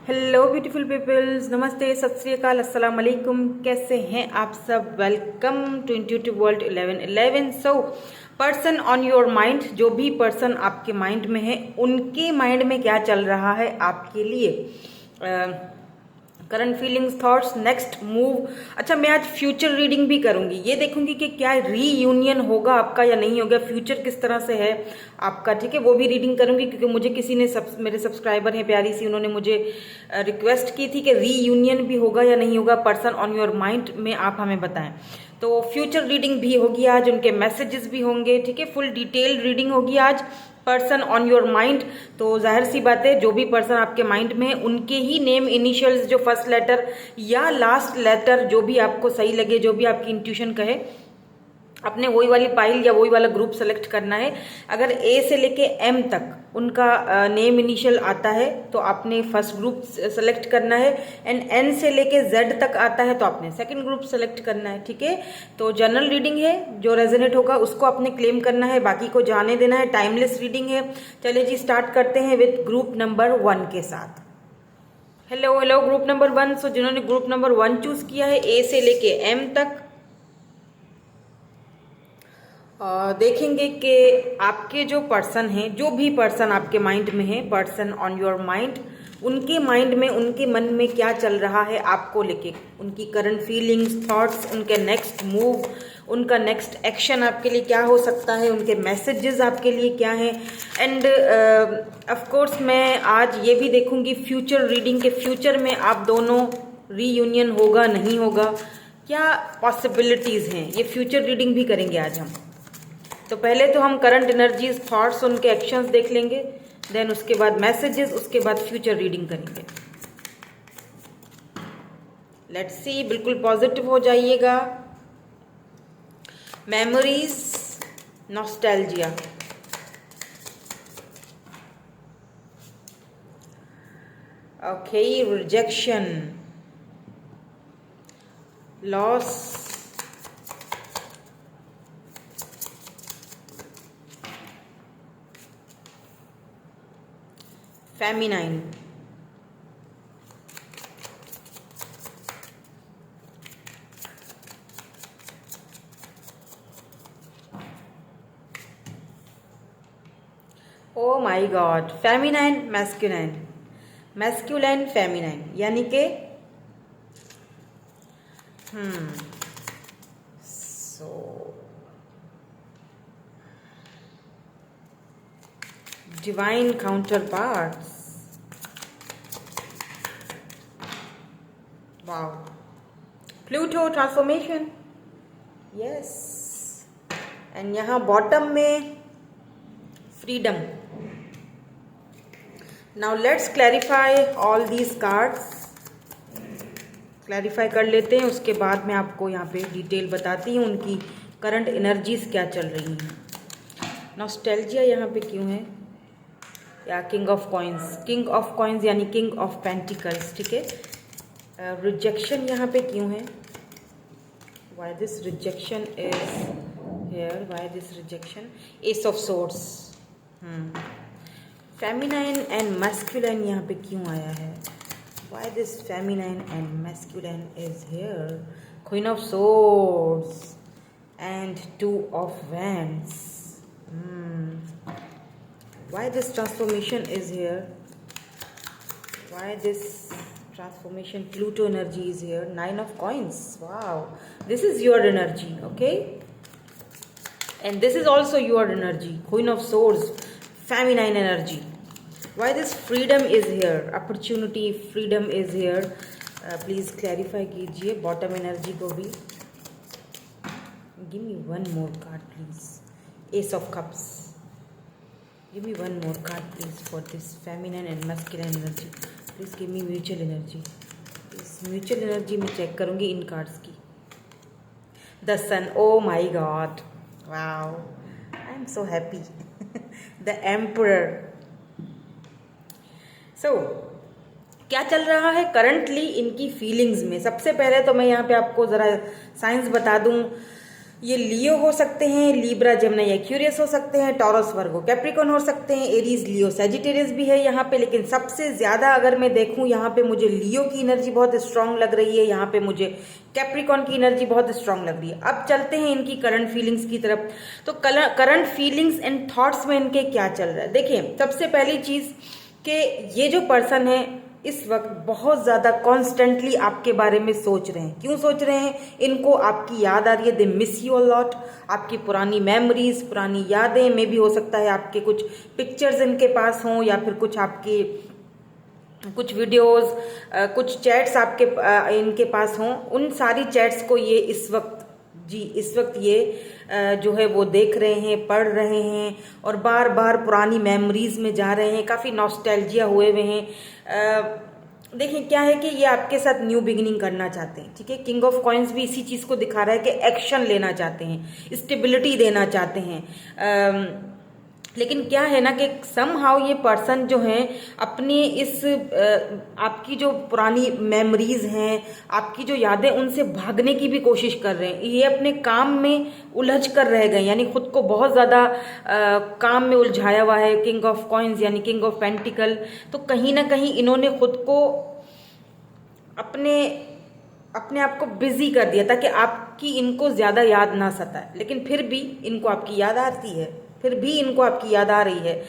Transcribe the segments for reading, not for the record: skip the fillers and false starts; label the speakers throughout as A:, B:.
A: Hello beautiful peoples, नमस्ते, सत श्री अकाल, अस्सलाम वालेकुम। कैसे हैं आप सब? Welcome to intuitive world 1111। So person on your mind, जो भी पर्सन आपके माइंड में है उनके माइंड में क्या चल रहा है आपके लिए, current feelings, thoughts, next move. अच्छा, मैं आज फ्यूचर रीडिंग भी करूंगी, ये देखूंगी कि क्या रीयूनियन होगा आपका या नहीं होगा, फ्यूचर किस तरह से है आपका, ठीक है। वो भी रीडिंग करूंगी क्योंकि मुझे किसी ने मेरे सब्सक्राइबर हैं प्यारी सी, उन्होंने मुझे रिक्वेस्ट की थी कि रीयूनियन भी होगा या नहीं होगा पर्सन ऑन योर माइंड में, आप हमें बताएं। तो फ्यूचर रीडिंग भी होगी आज, उनके मैसेजेस भी होंगे, ठीक है। फुल डिटेल रीडिंग होगी आज पर्सन ऑन योर माइंड। तो जाहिर सी बात है, जो भी पर्सन आपके माइंड में है उनके ही नेम इनिशियल्स, जो फर्स्ट लेटर या लास्ट लेटर, जो भी आपको सही लगे, जो भी आपकी इंट्यूशन कहे, अपने वही वाली पाइल या वही वाला ग्रुप सेलेक्ट करना है। अगर ए से लेके एम तक उनका नेम इनिशियल आता है तो आपने फर्स्ट ग्रुप सेलेक्ट करना है, एंड एन से लेके जेड तक आता है तो आपने सेकंड ग्रुप सेलेक्ट करना है, ठीक है। तो जनरल रीडिंग है, जो रेजोनेट होगा उसको आपने क्लेम करना है, बाकी को जाने देना है। टाइमलेस रीडिंग है। चलिए जी, स्टार्ट करते हैं विथ ग्रुप नंबर 1 के साथ। Hello hello group number 1। सो जिन्होंने ग्रुप नंबर 1 चूज किया है, ए से लेके एम तक, देखेंगे कि आपके जो पर्सन हैं, जो भी पर्सन आपके माइंड में है, पर्सन ऑन योर माइंड, उनके माइंड में, उनके मन में क्या चल रहा है आपको लेके, उनकी करंट फीलिंग्स, थॉट्स, उनके नेक्स्ट मूव, उनका नेक्स्ट एक्शन आपके लिए क्या हो सकता है, उनके मैसेजेस आपके लिए क्या हैं। एंड ऑफ कोर्स मैं आज ये भी देखूंगी फ्यूचर रीडिंग के, फ्यूचर में आप दोनों रीयूनियन होगा नहीं होगा, क्या पॉसिबिलिटीज़ हैं, ये फ्यूचर रीडिंग भी करेंगे आज हम। तो पहले तो हम करंट एनर्जीज, थॉट्स, उनके एक्शंस देख लेंगे, देन उसके बाद मैसेजेस, उसके बाद फ्यूचर रीडिंग करेंगे। लेट्स सी, बिल्कुल पॉजिटिव हो जाइएगा। Memories, nostalgia, okay, rejection, loss, feminine, oh my God, feminine, masculine, masculine, feminine, यानी कि so divine counter parts. Wow, Pluto transformation, yes. And यहां बॉटम में freedom. Now let's clarify all these cards. Clarify कर लेते हैं, उसके बाद मैं आपको यहाँ पे डिटेल बताती हूँ उनकी करंट एनर्जीज क्या चल रही हैं। नॉस्टैल्जिया यहाँ पे क्यों है, या king of coins, king of coins यानी किंग ऑफ पेंटिकल्स, ठीक है। रिजेक्शन यहाँ पे क्यों है, why this rejection is here, why this rejection, S of swords. Feminine and masculine यहाँ पे क्यों आया है, why this feminine and masculine is here, queen of swords and two of wands. Why this transformation is here? Why this transformation? Pluto energy is here. 9 of coins. Wow. This is your energy, okay? And this is also your energy. Queen of swords. Feminine energy. Why this freedom is here? Opportunity, freedom is here. Please clarify कीजिए bottom energy को भी. Give me one more card, please. Ace of Cups. Give me one more card, please, for this feminine and masculine energy. Please give me mutual energy. इस mutual energy में check करूँगी इन cards की। The Sun. Oh my God! Wow! I'm so happy. The Emperor. So, क्या चल रहा है currently इनकी feelings में? सबसे पहले तो मैं यहाँ पे आपको ज़रा साइंस बता दूँ। ये लियो हो सकते हैं, लीब्रा जेमिनी एक्वेरियस हो सकते हैं, टॉरस वर्गो कैप्रिकॉर्न हो सकते हैं, एरीज लियो सैजिटेरियस भी है यहाँ पे। लेकिन सबसे ज़्यादा अगर मैं देखूँ यहाँ पे मुझे लियो की एनर्जी बहुत स्ट्रांग लग रही है, यहाँ पे मुझे कैप्रिकॉर्न की एनर्जी बहुत स्ट्रांग लग रही है। अब चलते हैं इनकी करंट फीलिंग्स की तरफ। तो करंट फीलिंग्स एंड थॉट्स में इनके क्या चल रहा है, देखिए सबसे पहली चीज़ कि ये जो पर्सन है इस वक्त बहुत ज़्यादा कॉन्स्टेंटली आपके बारे में सोच रहे हैं। क्यों सोच रहे हैं? इनको आपकी याद आ रही है, they miss you a lot. आपकी पुरानी मेमोरीज, पुरानी यादें में भी हो सकता है आपके कुछ पिक्चर्स इनके पास हों, या फिर कुछ आपके कुछ वीडियोस, कुछ चैट्स आपके इनके पास हों। उन सारी चैट्स को ये इस वक्त ये जो है वो देख रहे हैं, पढ़ रहे हैं और बार बार पुरानी मेमोरीज में जा रहे हैं, काफ़ी नॉस्टैल्जिया हुए हुए हैं। देखिए क्या है कि ये आपके साथ न्यू बिगिनिंग करना चाहते हैं, ठीक है। किंग ऑफ कॉइन्स भी इसी चीज़ को दिखा रहा है कि एक्शन लेना चाहते हैं, स्टेबिलिटी देना चाहते हैं। लेकिन क्या है ना कि समहाउ ये पर्सन जो हैं अपने इस आपकी जो पुरानी मेमोरीज हैं, आपकी जो यादें, उनसे भागने की भी कोशिश कर रहे हैं। ये अपने काम में उलझ कर रह गए, यानी खुद को बहुत ज़्यादा काम में उलझाया हुआ है किंग ऑफ कॉइन्स यानी किंग ऑफ पेंटिकल। तो कहीं ना कहीं इन्होंने खुद को अपने आप को बिजी कर दिया ताकि आपकी इनको ज़्यादा याद ना सताए। लेकिन फिर भी इनको आपकी याद आती है, फिर भी इनको आपकी याद आ रही है।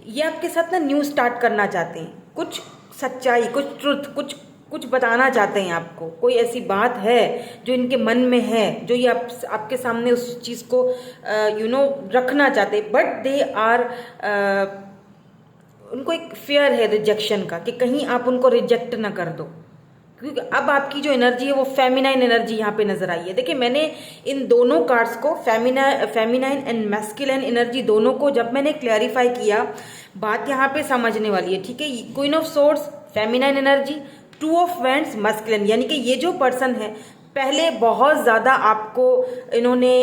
A: ये आपके साथ ना न्यू स्टार्ट करना चाहते हैं, कुछ सच्चाई, कुछ ट्रुथ, कुछ बताना चाहते हैं आपको। कोई ऐसी बात है जो इनके मन में है, जो ये आपके सामने उस चीज़ को रखना चाहते हैं। बट दे आर उनको एक फेयर है रिजेक्शन का, कि कहीं आप उनको रिजेक्ट ना कर दो, क्योंकि अब आपकी जो एनर्जी है वो फेमिनाइन एनर्जी यहाँ पे नजर आई है। देखिए मैंने इन दोनों कार्ड्स को फेमिनाइन एंड मैस्कुलिन एनर्जी दोनों को जब मैंने क्लैरिफाई किया, बात यहाँ पे समझने वाली है, ठीक है। Queen of swords feminine energy, two of wands masculine, यानी कि ये जो पर्सन है पहले बहुत ज़्यादा आपको इन्होंने,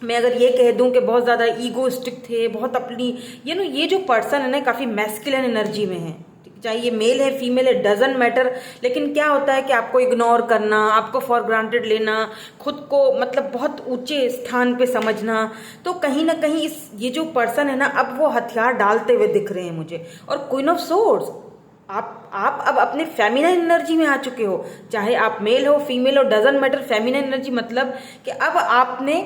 A: मैं अगर ये कह दूं कि बहुत ज़्यादा ईगोइस्टिक थे, बहुत अपनी ये जो पर्सन है ना काफ़ी मैस्कुलिन एनर्जी में है, चाहे ये मेल है फीमेल है डजंट मैटर। लेकिन क्या होता है कि आपको इग्नोर करना, आपको फॉर ग्रांटेड लेना, खुद को मतलब बहुत ऊंचे स्थान पे समझना। तो कहीं ना कहीं ये जो पर्सन है ना अब वो हथियार डालते हुए दिख रहे हैं मुझे। और क्वीन ऑफ सोर्ड्स, आप अब अपने फेमिनाइन एनर्जी में आ चुके हो, चाहे आप मेल हो फीमेल हो डजंट मैटर। फेमिनाइन एनर्जी मतलब कि अब आपने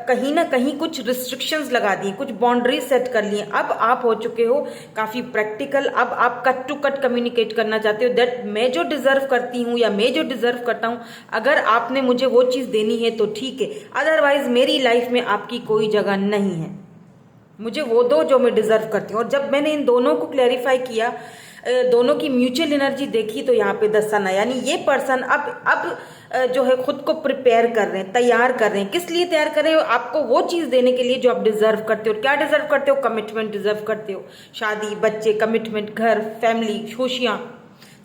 A: कहीं ना कहीं कुछ रिस्ट्रिक्शंस लगा दी, कुछ बाउंड्रीज सेट कर ली। अब आप हो चुके हो काफ़ी प्रैक्टिकल। अब आप कट टू कट कम्युनिकेट करना चाहते हो दैट मैं जो डिजर्व करती हूँ या मैं जो डिजर्व करता हूँ, अगर आपने मुझे वो चीज़ देनी है तो ठीक है, अदरवाइज मेरी लाइफ में आपकी कोई जगह नहीं है। मुझे वो दो जो मैं डिजर्व करती हूँ। और जब मैंने इन दोनों को क्लैरिफाई किया, दोनों की म्यूचुअल एनर्जी देखी, तो यहाँ पे 10 सन है, यानी ये पर्सन अब जो है खुद को प्रिपेयर कर रहे हैं, तैयार कर रहे हैं। किस लिए तैयार कर रहे हो? आपको वो चीज़ देने के लिए जो आप डिजर्व करते हो। क्या डिजर्व करते हो? कमिटमेंट डिजर्व करते हो, शादी, बच्चे, कमिटमेंट, घर, फैमिली, खुशियाँ।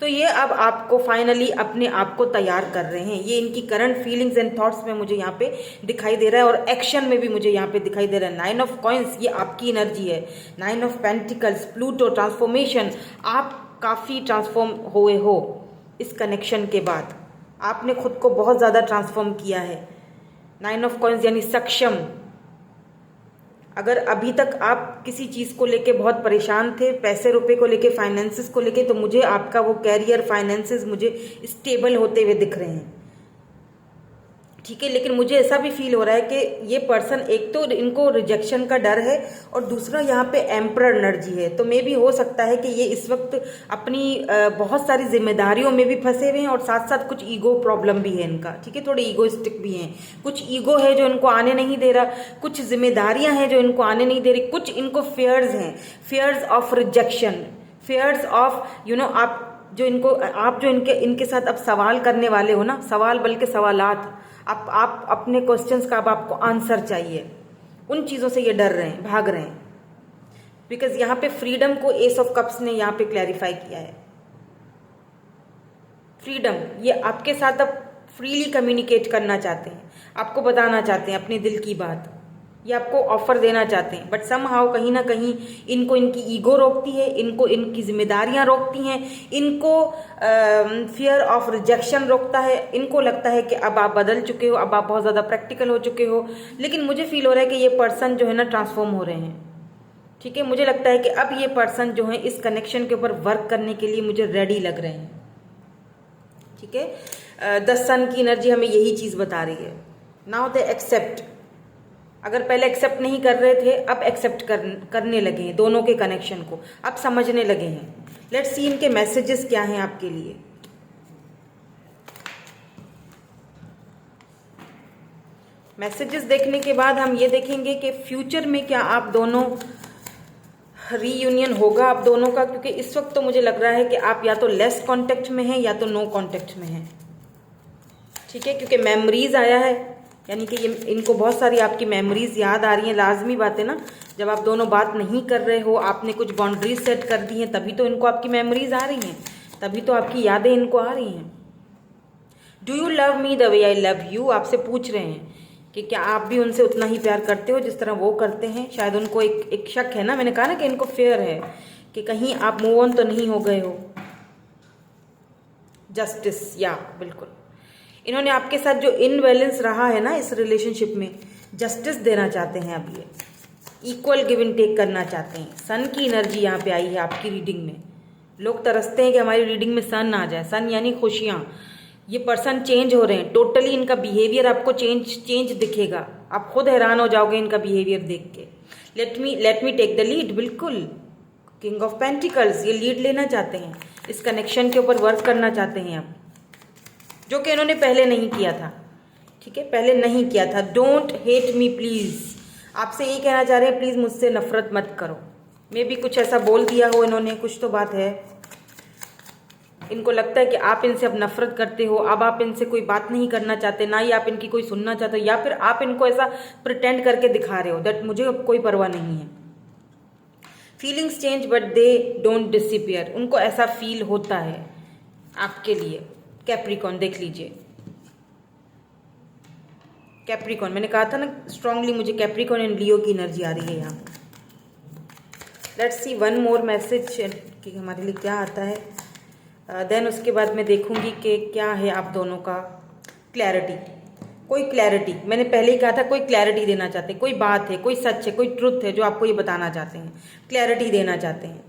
A: तो ये अब आपको फाइनली अपने आप को तैयार कर रहे हैं। ये इनकी करंट फीलिंग्स एंड थॉट्स में मुझे यहाँ पे दिखाई दे रहा है, और एक्शन में भी मुझे यहाँ पे दिखाई दे रहा है। 9 ऑफ कॉइन्स ये आपकी एनर्जी है, 9 ऑफ पेंटिकल्स, प्लूटो, ट्रांसफॉर्मेशन। आप काफ़ी ट्रांसफॉर्म हुए हो इस कनेक्शन के बाद, आपने खुद को बहुत ज़्यादा ट्रांसफॉर्म किया है। 9 ऑफ कॉइन्स यानी सक्षम। अगर अभी तक आप किसी चीज़ को लेके बहुत परेशान थे, पैसे रुपए को लेके, फाइनेंसेस को लेके, तो मुझे आपका वो कैरियर, फाइनेंसेस मुझे स्टेबल होते हुए दिख रहे हैं, ठीक है। लेकिन मुझे ऐसा भी फील हो रहा है कि ये पर्सन, एक तो इनको रिजेक्शन का डर है और दूसरा यहाँ पे एम्परर एनर्जी है। तो मे भी हो सकता है कि ये इस वक्त अपनी बहुत सारी जिम्मेदारियों में भी फंसे हुए हैं, और साथ साथ कुछ ईगो प्रॉब्लम भी है इनका, ठीक है। थोड़े ईगोइस्टिक भी हैं, कुछ ईगो है जो इनको आने नहीं दे रहा, कुछ जिम्मेदारियां हैं जो इनको आने नहीं दे रही, कुछ इनको फेयर्स हैं, fears of rejection, fears of आप जो इनके साथ अब सवाल करने वाले हो ना, सवाल बल्कि सवालात, आप अपने क्वेश्चंस का अब आपको आंसर चाहिए, उन चीज़ों से ये डर रहे हैं, भाग रहे हैं। बिकॉज यहाँ पे फ्रीडम को एस ऑफ कप्स ने यहाँ पे क्लैरिफाई किया है। फ्रीडम, ये आपके साथ अब फ्रीली कम्युनिकेट करना चाहते हैं, आपको बताना चाहते हैं अपने दिल की बात। ये आपको ऑफर देना चाहते हैं, बट समहाउ कहीं ना कहीं इनको इनकी ईगो रोकती है, इनको इनकी जिम्मेदारियां रोकती हैं, इनको फियर ऑफ रिजेक्शन रोकता है। इनको लगता है कि अब आप बदल चुके हो, अब आप बहुत ज़्यादा प्रैक्टिकल हो चुके हो। लेकिन मुझे फील हो रहा है कि ये पर्सन जो है ना ट्रांसफॉर्म हो रहे हैं, ठीक है। मुझे लगता है कि अब ये पर्सन जो है इस कनेक्शन के ऊपर वर्क करने के लिए मुझे रेडी लग रहे हैं, ठीक है। 10 सन की एनर्जी हमें यही चीज़ बता रही है। नाउ दे एक्सेप्ट, अगर पहले एक्सेप्ट नहीं कर रहे थे अब एक्सेप्ट करने लगे हैं दोनों के कनेक्शन को, अब समझने लगे हैं। लेट्स सी इनके मैसेजेस क्या हैं आपके लिए। मैसेजेस देखने के बाद हम ये देखेंगे कि फ्यूचर में क्या आप दोनों रीयूनियन होगा आप दोनों का, क्योंकि इस वक्त तो मुझे लग रहा है कि आप या तो लेस कांटेक्ट में हैं या तो नो कांटेक्ट में हैं, ठीक है। क्योंकि मेमोरीज आया है, यानी कि ये इनको बहुत सारी आपकी मेमोरीज याद आ रही हैं। लाजमी बात है ना, जब आप दोनों बात नहीं कर रहे हो, आपने कुछ बाउंड्रीज सेट कर दी हैं, तभी तो इनको आपकी मेमोरीज आ रही हैं, तभी तो आपकी यादें इनको आ रही हैं। Do you love me the way I love you, आपसे पूछ रहे हैं कि क्या आप भी उनसे उतना ही प्यार करते हो जिस तरह वो करते हैं। शायद उनको एक शक है ना, मैंने कहा ना कि इनको फेयर है कि कहीं आप मूव ऑन तो नहीं हो गए हो। जस्टिस, या बिल्कुल इन्होंने आपके साथ जो इनबैलेंस रहा है ना इस रिलेशनशिप में, जस्टिस देना चाहते हैं। अब ये इक्वल गिव एंड टेक करना चाहते हैं। सन की एनर्जी यहाँ पे आई है आपकी रीडिंग में। लोग तरसते हैं कि हमारी रीडिंग में सन आ जाए। सन यानी खुशियाँ। ये पर्सन चेंज हो रहे हैं टोटली, इनका बिहेवियर आपको चेंज दिखेगा। आप खुद हैरान हो जाओगे इनका बिहेवियर देख के। Let me take the lead, बिल्कुल। किंग ऑफ पेंटिकल्स, ये लीड लेना चाहते हैं, इस कनेक्शन के ऊपर वर्क करना चाहते हैं आप, जो कि इन्होंने पहले नहीं किया था, ठीक है, पहले नहीं किया था। डोंट हेट मी प्लीज, आपसे ये कहना चाह रहे हैं प्लीज मुझसे नफरत मत करो। मे भी कुछ ऐसा बोल दिया हो इन्होंने, कुछ तो बात है। इनको लगता है कि आप इनसे अब नफरत करते हो, अब आप इनसे कोई बात नहीं करना चाहते, ना ही आप इनकी कोई सुनना चाहते हो, या फिर आप इनको ऐसा प्रिटेंड करके दिखा रहे हो दैट मुझे अब कोई परवाह नहीं है। Feelings change but they don't disappear, उनको ऐसा फील होता है आपके लिए। कैप्रिकॉन देख लीजिए, कैप्रिकॉन, मैंने कहा था ना स्ट्रांगली मुझे कैप्रिकॉन एंड लियो की एनर्जी आ रही है यहाँ। Let's see one more message कि हमारे लिए क्या आता है। देन उसके बाद मैं देखूंगी कि क्या है आप दोनों का क्लैरिटी। कोई क्लैरिटी, मैंने पहले ही कहा था कोई क्लैरिटी देना चाहते हैं, कोई बात है, कोई सच है, कोई ट्रुथ है जो आपको ये बताना चाहते हैं, क्लैरिटी देना चाहते हैं।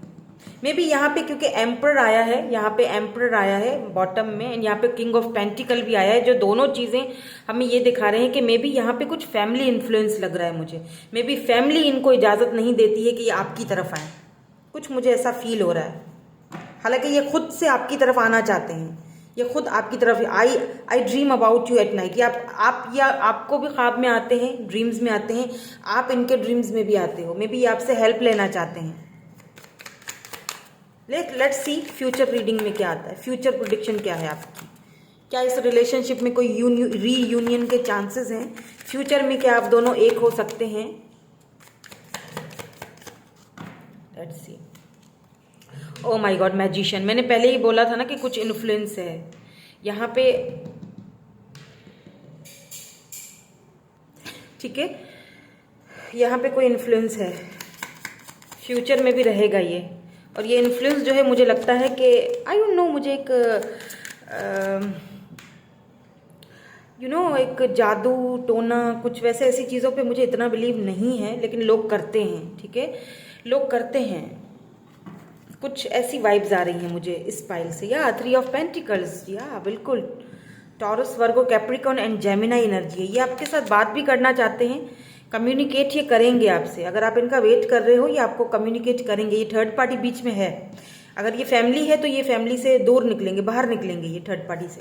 A: मे बी यहाँ पे क्योंकि एम्पर आया है, यहाँ पे एम्पर आया है बॉटम में, एंड यहाँ पे किंग ऑफ पेंटिकल भी आया है, जो दोनों चीज़ें हमें ये दिखा रहे हैं कि मे बी यहाँ पे कुछ फैमिली इन्फ्लुएंस लग रहा है मुझे। मे बी फैमिली इनको इजाज़त नहीं देती है कि ये आपकी तरफ आए, कुछ मुझे ऐसा फील हो रहा है। हालांकि ये खुद से आपकी तरफ आना चाहते हैं, ये खुद आपकी तरफ। आई dream about you at night, या आपको भी ख्वाब में आते हैं, ड्रीम्स में आते हैं, आप इनके ड्रीम्स में भी आते हो। मे बी आपसे हेल्प लेना चाहते हैं। लेट्स सी फ्यूचर रीडिंग में क्या आता है, फ्यूचर प्रेडिक्शन क्या है आपकी। क्या इस रिलेशनशिप में कोई रीयूनियन के चांसेस हैं? फ्यूचर में क्या आप दोनों एक हो सकते हैं? Let's see. Oh my God, magician, मैंने पहले ही बोला था ना कि कुछ इन्फ्लुएंस है यहाँ पे, ठीक है, यहाँ पे कोई इन्फ्लुएंस है, फ्यूचर में भी रहेगा ये। और ये इन्फ्लुएंस जो है मुझे लगता है कि आई डोंट नो, मुझे एक एक जादू टोना कुछ वैसे ऐसी चीज़ों पे मुझे इतना बिलीव नहीं है, लेकिन लोग करते हैं, ठीक है, लोग करते हैं। कुछ ऐसी वाइब्स आ रही हैं मुझे इस पाइल से। या 3 ऑफ पेंटिकल्स, या बिल्कुल taurus, Virgo, Capricorn and Gemini energy है। ये आपके साथ बात भी करना चाहते हैं, कम्युनिकेट ये करेंगे आपसे। अगर आप इनका वेट कर रहे हो, ये आपको कम्युनिकेट करेंगे। ये थर्ड पार्टी बीच में है। अगर ये फैमिली है तो ये फैमिली से दूर निकलेंगे, बाहर निकलेंगे ये थर्ड पार्टी से।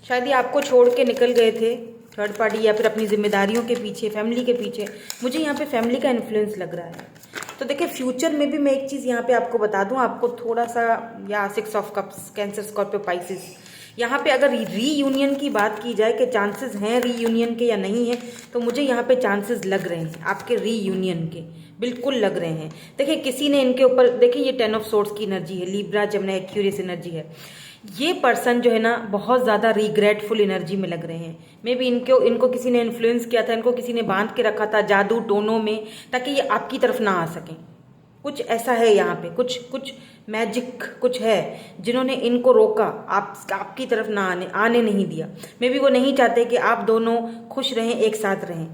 A: शायद ये आपको छोड़ के निकल गए थे थर्ड पार्टी, या फिर अपनी जिम्मेदारियों के पीछे, फैमिली के पीछे। मुझे यहाँ पे फैमिली का इन्फ्लुएंस लग रहा है। तो देखिए फ्यूचर में भी मैं एक चीज़ यहाँ पे आपको बता दूँ, आपको थोड़ा सा, या 6 of cups, cancer, Scorpio, Pisces, यहाँ पे अगर रीयूनियन की बात की जाए कि चांसेस हैं रीयूनियन के या नहीं है, तो मुझे यहाँ पे चांसेस लग रहे हैं आपके रीयूनियन के, बिल्कुल लग रहे हैं। देखिए किसी ने इनके ऊपर, देखिए ये 10 ऑफ सोर्ड्स की एनर्जी है, लिब्रा जेमिनी एक्यूरियस एनर्जी है। ये पर्सन जो है ना बहुत ज़्यादा रिग्रेटफुल एनर्जी में लग रहे हैं। मे बी इनको किसी ने इन्फ्लुएंस किया था, इनको किसी ने बांध के रखा था जादू टोनों में, ताकि ये आपकी तरफ ना आ सकें। कुछ ऐसा है यहाँ पे, कुछ मैजिक कुछ है जिन्होंने इनको रोका, आपकी तरफ ना आने नहीं दिया। मे बी वो नहीं चाहते कि आप दोनों खुश रहें, एक साथ रहें,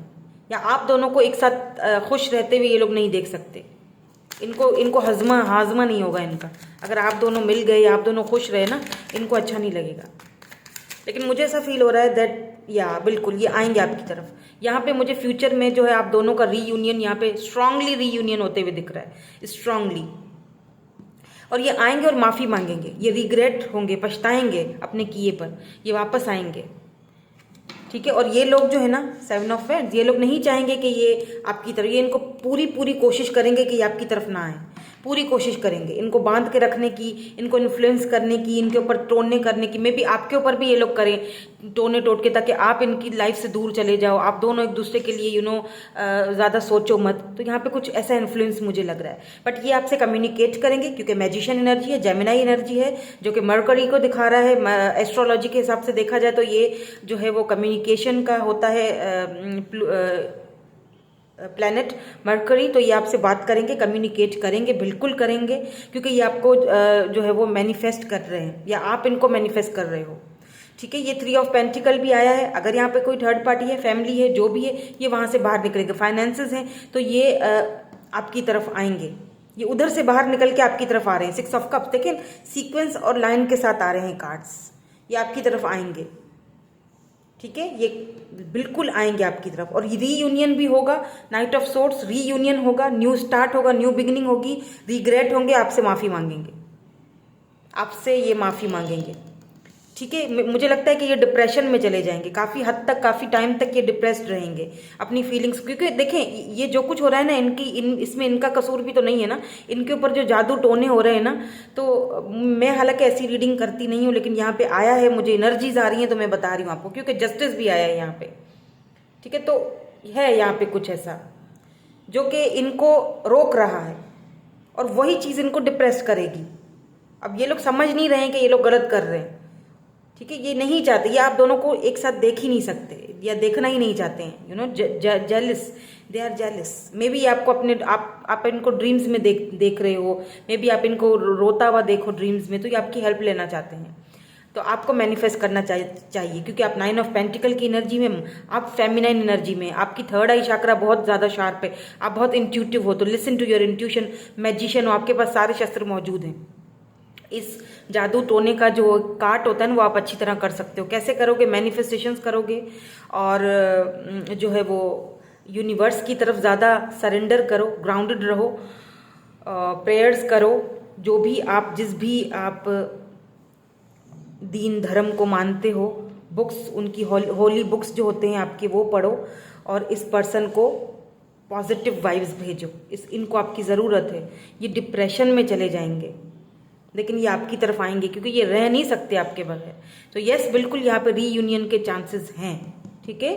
A: या आप दोनों को एक साथ खुश रहते हुए ये लोग नहीं देख सकते। इनको हाजमा नहीं होगा इनका। अगर आप दोनों मिल गए, आप दोनों खुश रहे ना, इनको अच्छा नहीं लगेगा। लेकिन मुझे ऐसा फील हो रहा है दैट या बिल्कुल ये आएंगे आपकी तरफ। यहाँ पे मुझे फ्यूचर में जो है आप दोनों का रीयूनियन, यहाँ पे स्ट्रांगली रीयूनियन होते हुए दिख रहा है, स्ट्रांगली। और ये आएंगे और माफ़ी मांगेंगे, ये रिग्रेट होंगे, पछताएंगे अपने किए पर, ये वापस आएंगे, ठीक है। और ये लोग जो है ना 7 ऑफ वैंड्स, ये लोग नहीं चाहेंगे कि ये आपकी तरफ, ये इनको पूरी कोशिश करेंगे कि ये आपकी तरफ ना आए, पूरी कोशिश करेंगे इनको बांध के रखने की, इनको इन्फ्लुएंस करने की, इनके ऊपर टोने करने की। मे बी आपके ऊपर भी ये लोग करें टोने टोट के, ताकि आप इनकी लाइफ से दूर चले जाओ, आप दोनों एक दूसरे के लिए ज़्यादा सोचो मत। तो यहाँ पे कुछ ऐसा इन्फ्लुएंस मुझे लग रहा है। बट ये आपसे कम्युनिकेट करेंगे क्योंकि मैजिशियन एनर्जी है, जेमिनाई एनर्जी है, जो कि मरकरी को दिखा रहा है। एस्ट्रोलॉजी के हिसाब से देखा जाए तो ये जो है वो कम्युनिकेशन का होता है प्लैनेट मरकरी। तो ये आपसे बात करेंगे, कम्युनिकेट करेंगे, बिल्कुल करेंगे, क्योंकि ये आपको जो है वो मैनिफेस्ट कर रहे हैं, या आप इनको मैनिफेस्ट कर रहे हो, ठीक है। ये 3 ऑफ पेंटिकल भी आया है। अगर यहाँ पे कोई थर्ड पार्टी है, फैमिली है, जो भी है, ये वहाँ से बाहर निकलेंगे। फाइनेंसेस हैं तो ये आपकी तरफ आएंगे, ये उधर से बाहर निकल के आपकी तरफ आ रहे हैं। 6 ऑफ कप्स, देखिए सीक्वेंस और लाइन के साथ आ रहे हैं कार्ड्स, ये आपकी तरफ आएंगे, ठीक है। ये बिल्कुल आएंगे आपकी तरफ। और रीयूनियन भी होगा, नाइट ऑफ सोर्ड्स, रीयूनियन होगा, न्यू स्टार्ट होगा, न्यू बिगिनिंग होगी, रिग्रेट होंगे, आपसे माफ़ी मांगेंगे, आपसे ये माफ़ी मांगेंगे, ठीक है। मुझे लगता है कि ये डिप्रेशन में चले जाएंगे, काफ़ी हद तक, काफ़ी टाइम तक ये डिप्रेस्ड रहेंगे अपनी फीलिंग्स, क्योंकि देखें ये जो कुछ हो रहा है ना, इसमें इनका कसूर भी तो नहीं है ना, इनके ऊपर जो जादू टोने हो रहे हैं ना। तो मैं हालांकि ऐसी रीडिंग करती नहीं हूँ, लेकिन यहाँ पे आया है, मुझे एनर्जीज आ रही हैं, तो मैं बता रही हूँ आपको, क्योंकि जस्टिस भी आया है यहाँ पे, ठीक है। तो है यहाँ पे कुछ ऐसा जो कि इनको रोक रहा है, और वही चीज़ इनको डिप्रेस करेगी। अब ये लोग समझ नहीं रहे हैं कि ये लोग गलत कर रहे हैं, ठीक है। ये नहीं चाहते, ये आप दोनों को एक साथ देख ही नहीं सकते, या देखना ही नहीं चाहते हैं, जेलिस, दे आर जेलिस। मे बी आपको आप इनको ड्रीम्स में देख रहे हो, मे बी आप इनको रोता हुआ देखो ड्रीम्स में, तो ये आपकी हेल्प लेना चाहते हैं। तो आपको मैनिफेस्ट करना चाहिए, क्योंकि आप 9 ऑफ पेंटिकल की एनर्जी में, आप फेमिनाइन एनर्जी में, आपकी थर्ड आई चक्रा बहुत ज़्यादा शार्प है, आप बहुत इंट्यूटिव हो, तो listen to your intuition, magician हो, आपके पास सारे शस्त्र मौजूद हैं। इस जादू टोने का जो काट होता है ना, वो आप अच्छी तरह कर सकते हो। कैसे करोगे? मैनिफेस्टेशंस करोगे, और जो है वो यूनिवर्स की तरफ ज़्यादा सरेंडर करो, ग्राउंडेड रहो, प्रेयर्स करो, जो भी आप, जिस भी आप दीन धर्म को मानते हो, बुक्स उनकी होली बुक्स जो होते हैं आपके, वो पढ़ो, और इस पर्सन को पॉजिटिव वाइब्स भेजो। इनको आपकी ज़रूरत है, ये डिप्रेशन में चले जाएंगे, लेकिन ये आपकी तरफ आएंगे, क्योंकि ये रह नहीं सकते आपके बगैर। तो यस, बिल्कुल यहाँ पे रीयूनियन के चांसेस हैं, ठीक है।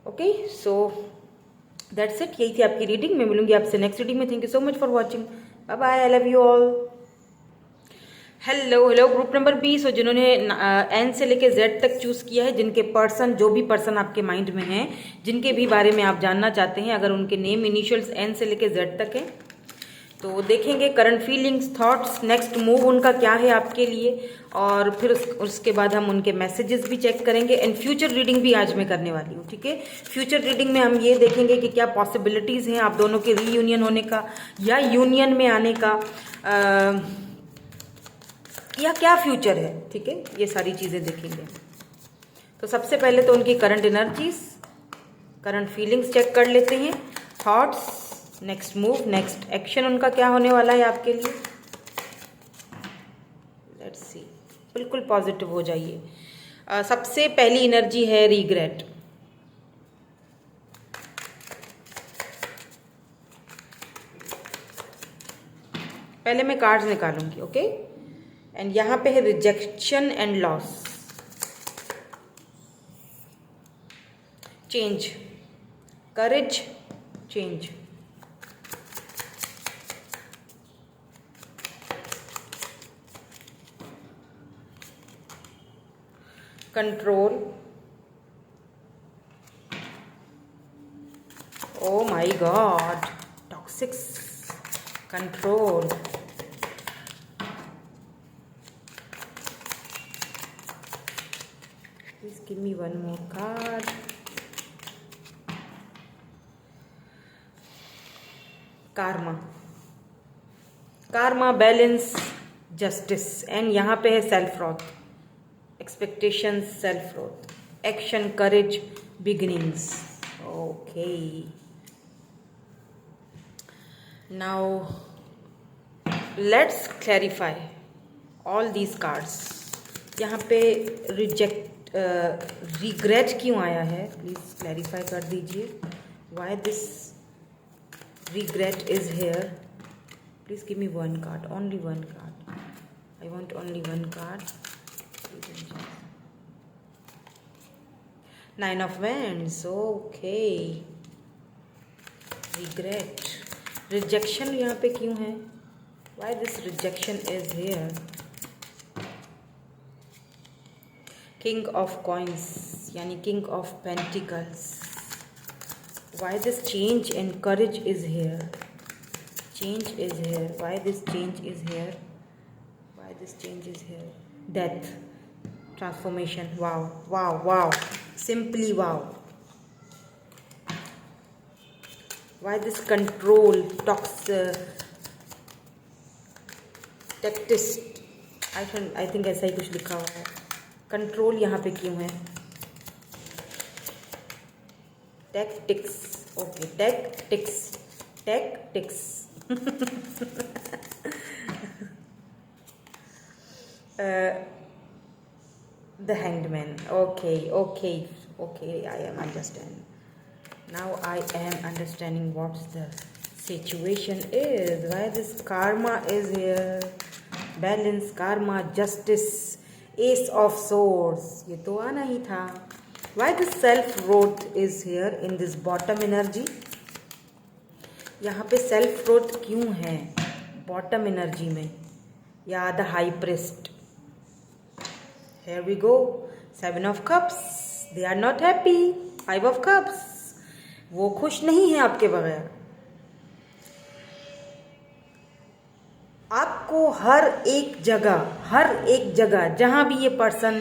A: ओके, सो दैट्स इट, यही थी आपकी रीडिंग। मैं मिलूंगी आपसे नेक्स्ट रीडिंग में। Thank you so much for watching, bye bye, I love you all. Hello group number 20, और जिन्होंने एन से लेके जेड तक चूज़ किया है, जिनके पर्सन, जो भी पर्सन आपके माइंड में हैं, जिनके भी बारे में आप जानना चाहते हैं, अगर उनके नेम इनिशियल्स एन से लेके जेड तक है, तो देखेंगे current feelings, thoughts, next move उनका क्या है आपके लिए, और फिर उसके बाद हम उनके मैसेजेस भी चेक करेंगे। एंड फ्यूचर रीडिंग भी आज मैं करने वाली हूँ, ठीक है। फ्यूचर रीडिंग में हम ये देखेंगे कि क्या पॉसिबिलिटीज़ हैं आप दोनों के रीयूनियन होने का, या यूनियन में आने का, या क्या फ्यूचर है, ठीक है। ये सारी चीज़ें देखेंगे। तो सबसे पहले तो उनकी current energies, current feelings check कर लेते हैं, thoughts, next move, next action उनका क्या होने वाला है आपके लिए। लेट्स सी, बिल्कुल पॉजिटिव हो जाइए। सबसे पहली एनर्जी है रिग्रेट। पहले मैं कार्ड्स निकालूंगी, ओके। एंड यहाँ पे है rejection and loss, change, courage, change, control, oh my god, toxics, control, please give me one more card, karma, karma, balance, justice, and यहाँ पे है self growth, expectation, self growth, action, courage, beginnings. Okay. Now let's clarify all these cards. यहाँ पे regret क्यों आया है, please clarify कर दीजिए. Why this regret is here? Please give me one card, only one card. I want only one card. Nine of Wands. Okay. Regret. Rejection यहाँ पे क्यों है? Why this rejection is here? King of Coins यानी King of Pentacles. Why this change and courage is here? Change is here. Why this change is here? Why this change is here? Death. Transformation. Wow, wow, wow. Simply wow. Why this control, tactist? I think ऐसा ही कुछ लिखा हुआ है. Control यहाँ पे क्यों है? Tactics. Okay, tactics. The Hanged Man. Okay. I am understanding. Now I am understanding what the situation is. Why this karma is here? Balance, karma, justice, Ace of Swords. ये तो आना ही था. Why this self-growth is here in this bottom energy? यहाँ पे self-growth क्यों है bottom energy में? या the High Priest. Here we go. Seven of Cups. They are not happy. Five of Cups. वो खुश नहीं है आपके बगैर. आपको हर एक जगह जहाँ भी ये पर्सन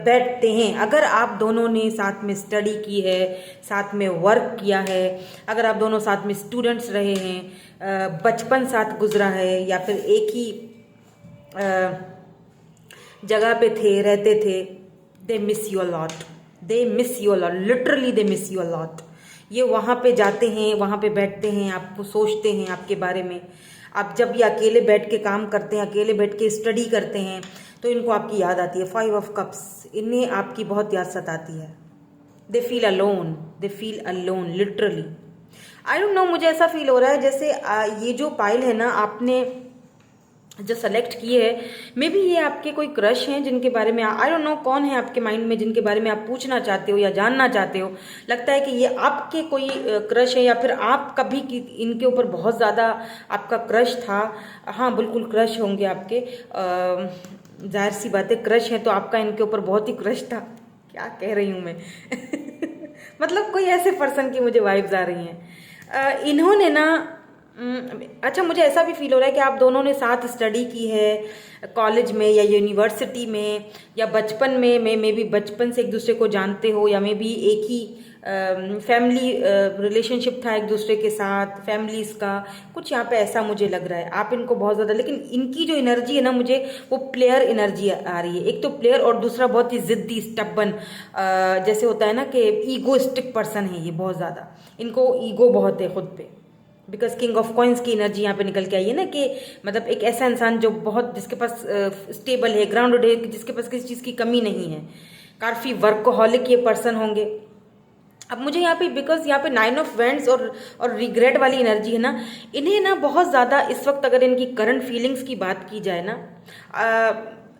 A: बैठते हैं, अगर आप दोनों ने साथ में स्टडी की है, साथ में वर्क किया है, अगर आप दोनों साथ में स्टूडेंट्स रहे हैं, बचपन साथ गुजरा है, या फिर एक ही जगह पे रहते थे, they miss you lot, literally they miss you lot. ये वहाँ पे जाते हैं, वहाँ पे बैठते हैं, आपको सोचते हैं आपके बारे में. आप जब ये अकेले बैठ के काम करते हैं, अकेले बैठ के स्टडी करते हैं, तो इनको आपकी याद आती है. 5 ऑफ कप्स, इन्हें आपकी बहुत याद सताती है. They feel alone literally. I don't know, मुझे ऐसा फील हो रहा है जैसे ये जो पाइल है ना आपने जो सेलेक्ट किए है, मे बी ये आपके कोई क्रश हैं जिनके बारे में आई डोंट नो कौन है आपके माइंड में, जिनके बारे में आप पूछना चाहते हो या जानना चाहते हो. लगता है कि ये आपके कोई क्रश है, या फिर आप कभी इनके ऊपर बहुत ज़्यादा आपका क्रश था. हाँ, बिल्कुल क्रश होंगे आपके. जाहिर सी बात है, क्रश है तो आपका इनके ऊपर बहुत ही क्रश था. क्या कह रही हूँ मैं. मतलब कोई ऐसे पर्सन की मुझे वाइब्स आ रही हैं. इन्होंने ना अच्छा, मुझे ऐसा भी फील हो रहा है कि आप दोनों ने साथ स्टडी की है कॉलेज में या यूनिवर्सिटी में, या बचपन में मे बी बचपन से एक दूसरे को जानते हो, या मे बी एक ही फैमिली रिलेशनशिप था एक दूसरे के साथ, फैमिलीज़ का कुछ यहाँ पे ऐसा मुझे लग रहा है. आप इनको बहुत ज़्यादा, लेकिन इनकी जो एनर्जी है ना, मुझे वो प्लेयर एनर्जी आ रही है. एक तो प्लेयर, और दूसरा बहुत ही ज़िद्दी, स्टबन, जैसे होता है ना कि ईगोइस्टिक पर्सन है ये बहुत ज़्यादा. इनको ईगो बहुत है खुद पे, बिकॉज किंग ऑफ कॉइन्स की एनर्जी यहाँ पे निकल के आई है ना, कि मतलब एक ऐसा इंसान जो बहुत, जिसके पास स्टेबल है, ग्राउंडेड है, जिसके पास किसी चीज़ की कमी नहीं है. काफ़ी वर्कोहॉलिक ये पर्सन होंगे. अब मुझे यहाँ पे, बिकॉज यहाँ पे 9 ऑफ वैंड्स और रिग्रेट वाली एनर्जी है ना, इन्हें ना बहुत ज़्यादा इस वक्त, अगर इनकी करंट फीलिंग्स की बात की जाए ना,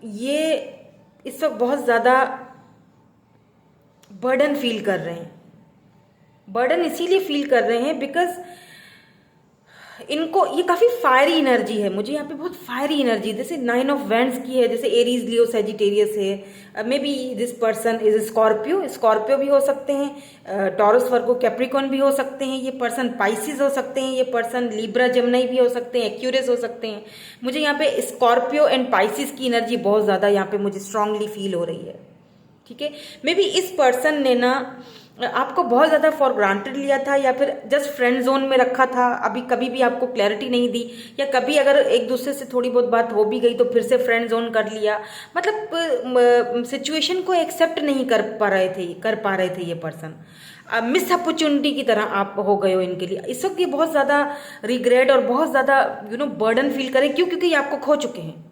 A: ये इस वक्त बहुत ज़्यादा बर्डन फील कर रहे हैं। बर्डन इसीलिए फील कर रहे हैं बिकॉज इनको ये काफ़ी फायरी एनर्जी है। मुझे यहाँ पे बहुत फायरी एनर्जी, जैसे 9 ऑफ वैंड्स की है, जैसे एरीज, लियो, सेजिटेरियस है। May be this person is Scorpio, Scorpio भी हो सकते हैं, टॉरस, वर्गो, कैप्रिकॉन भी हो सकते हैं ये पर्सन, पाइसिस हो सकते हैं ये पर्सन, लिब्रा, जेमिनी भी हो सकते हैं, एक्यूरियस हो सकते हैं। मुझे यहाँ पे स्कॉर्पियो एंड पाइसिस की एनर्जी बहुत ज़्यादा यहाँ पे मुझे स्ट्रांगली फील हो रही है। ठीक है, मे बी इस पर्सन ने ना आपको बहुत ज़्यादा फॉर ग्रांटेड लिया था या फिर जस्ट फ्रेंड जोन में रखा था, अभी कभी भी आपको क्लैरिटी नहीं दी, या कभी अगर एक दूसरे से थोड़ी बहुत बात हो भी गई तो फिर से फ्रेंड जोन कर लिया। मतलब सिचुएशन को एक्सेप्ट नहीं कर पा रहे थे ये पर्सन। मिस अपॉर्चुनिटी की तरह आप हो गए हो इनके लिए। इस वक्त ये बहुत ज़्यादा रिग्रेट और बहुत ज़्यादा बर्डन फील करें। क्यों? क्योंकि ये आपको खो चुके हैं।